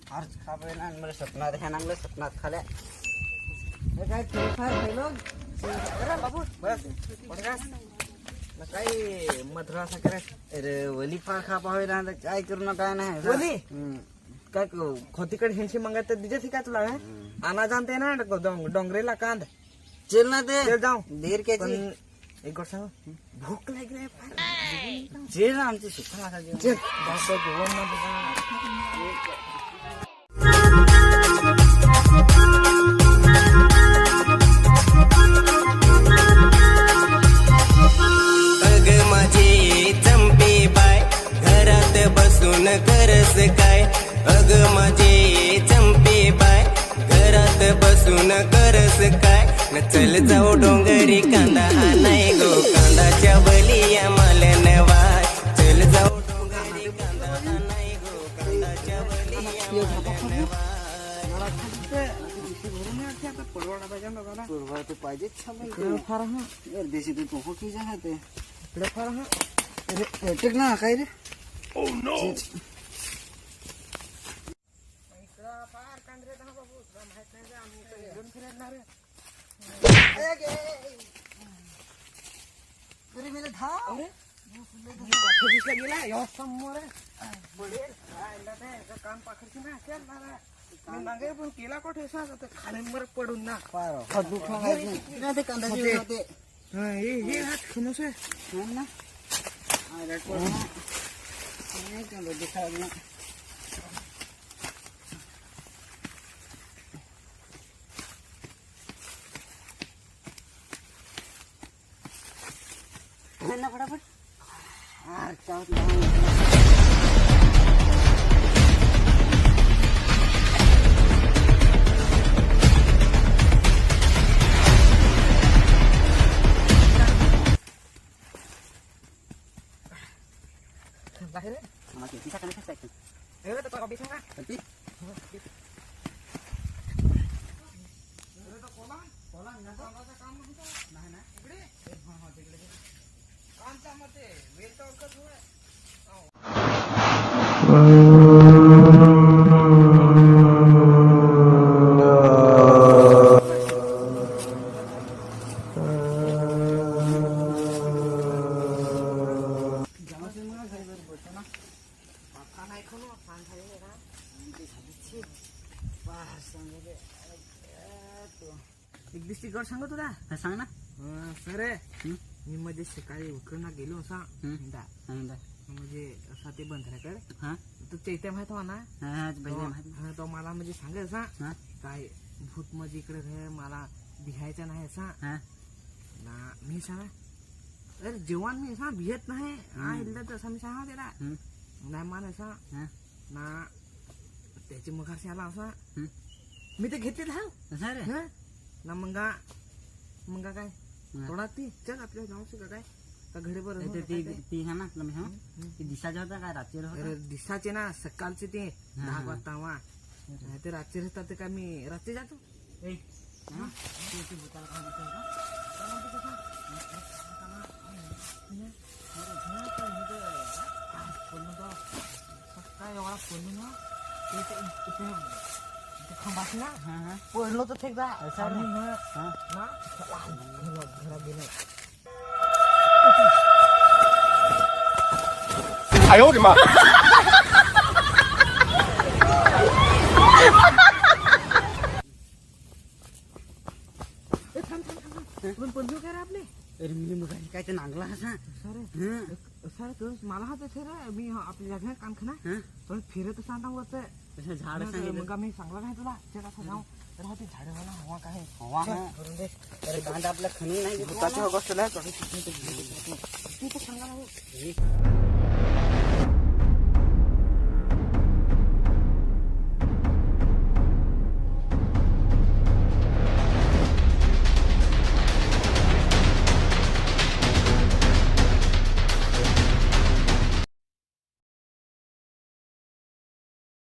फार खावे ना मला सपनात ह्या नांगलं सपनात खाल्या हे काय थोडंफार गेलो अरे बाबू बस पडगास काही मधुरा असा करायचं अरे वली फार खा पावे ना काय करू ना काय नाही वली काय खोतीकडे हेंशी मंगात तर दिजे का तुला आना जानते ना डोंगरेला कांद चल ना ते जाऊ देर के एक गोष्ट सांग भूक लागली आहे फार जे ना आमची सुख माझा चल जास्त जेवण ना बसून करस काय अग माझे चंपे बाय घरात बसून करस काय न चल जाऊ डोंगरी कांदा नाही गो कांदाच्या बलिया मालन वाय चल जाऊ डोंगरी कांदा नाही गो कांदाच्या बलिया मालन वाय पाहिजे फार हा देशी तू हो की जा ते फार हा अरे टेक ना काय रे Oh no! केला कोठे खाण्यावर पडून ना नहीं क्या दिखा ना ना फटाफट यार क्या lahir masih bisa kan saya kan tetap kau bisa kan tapi kolang ना काम नाही ना इकडे हा तिकडे काम कामते वेल टॉकच होय एक दिवशी गड सांगू तुला सांग ना सर मी मध्ये सकाळी उकडना गेलो असा म्हणजे असा ते बंधाऱ्याकडे हा तू चैत्य माहित हो ना तो मला म्हणजे सांग असा काय भूत मध्ये इकडे रे मला भिहायचं नाही असा ना मी सांगा अरे जेवण मी असा भियत नाही तसा मी सांगा त्याला नाही मान असा ना त्याची मगाशी आला असा मी ते घेतले धाव ना मंगा काय थोडा ती चल आपल्या जाऊ का काय का घडी बरं ती है ना ती दिसाचे होता काय रात्री दिसाचे ना सकाळचे ते 10 वाजता वा ते रात्री असतात ते काय मी रात्री जातो काय एवढा फोन ना खंबास ना पडलो तर फेक जा ना घरा गेलो 哎呦我的妈！ पण काय रे आपले अरे मी मग काय ते नांगला असा सर तू मला हा ते रे मी आपल्या जागेत काम खाना पण फिरत सांगता होत झाड मग मी सांगला नाही तुला चल असं जाऊ तर हा ते झाडाला हवा काय हवा करून दे अरे गांड आपल्या खणी नाही भूताच्या गोष्टला तू तर सांगा